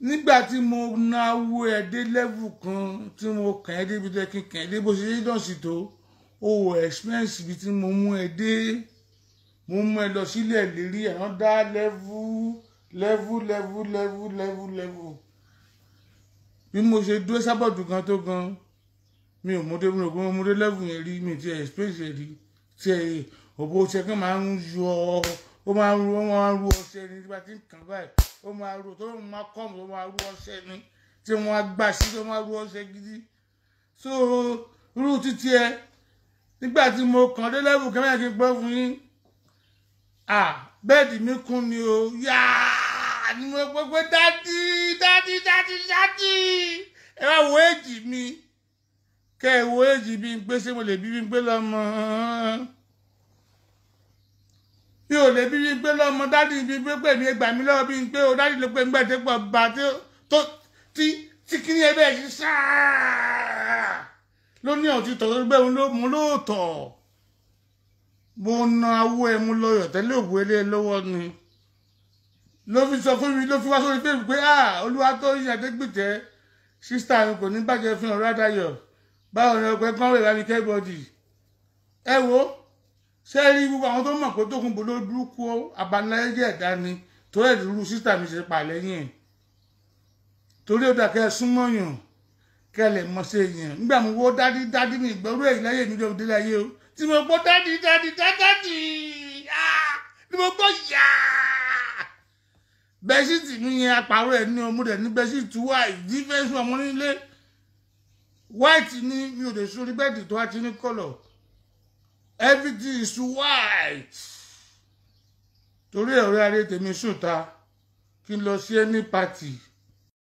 nígbà tí mo náwó ẹ̀ dé level kan tí mo kàn ẹ́ débi tẹ́ kí n kàn ẹ́ dé bó ṣe dọ̀sí tó o expense ibi tí mo mú ẹ dé mo mú ẹ lọ sílẹ̀ lérí ẹ̀rọ dá level bí mo ṣe dúró sábọ̀dù kan tó gan mi ò múdé mi ò gbọ́n múdé level yẹn rí mi ti expense yẹn rí tí ẹ òbó ṣe kí máa ń yọ ó máa ń ru ọṣẹ ní tí bá ti ń kàn báyìí ó máa ru tó máa kọ́ mi ó máa ru ọṣẹ ní tí wọ́n á gbà sí tó máa ru ọṣẹ gidi so irú títí ẹ nígbà tí mo kàn dé level kẹ́mẹ́rin kí n gbọ́ fún yín bẹ́ẹ̀dì mi kún ni o yáà ni mo gbọ́ pé dádì ẹ wá wo èjì mi kẹ́ ẹ wo èjì bí n gbé ṣé mo lè bí n gbé lọ́mọ mi ò lè bí n gbé lọ́mọ dádì bí n gbé pè mí ẹgbàá mi lọ́wọ́ bí n gbé o dádì ló pé n gbà tó pọ̀ bá tí kí ni ẹ bẹ́ẹ̀ ṣe sáà ló ní ọ̀tí tọ̀ tó gbé mo lóòótọ́ mo na awó ẹ mú lọ́yọ̀ tẹ́lẹ̀ òwú ilé lọ́wọ́ ni ló fi sọ fún mi ló fi wá sórí fèmí pé olúwa tó yín Adégbìtẹ́ sísítà mi kò ní bàjẹ́ fún ọ̀rọ̀ àdáyọ̀ báwo ni ọgbẹ́ kan wẹ̀ láti kẹ́bọ̀dì ẹ wo ṣé rí gbogbo àwọn tó mọ̀ pé Tókunbọ̀ ló burúkú abanláyé ẹ̀dá ni torí ẹ̀dúró sísítà mi ṣe pa lẹ́yìn ẹ̀ torí ó dàkẹ́ súnmọ́yàn kẹlẹ̀ mọ́ sí èèyàn nígbà mo wó dádí ní ìgbọ́rú èyí láyé mi lóde láyé o tí mo gbọ́ dádì ni mo gbọ́ yá bẹ́sìtì mi yẹn apàrọ̀ ẹ̀ ní ọmọdé ní bẹ́sìtì white dífẹ́sì ọmọ nílé white ní mi ò lè sórí bẹ́ẹ̀dì tó wá ti ní kọ́lọ̀ everything is white torí ọ̀rẹ́ adé tèmi sùn ta kí n lọ sí any party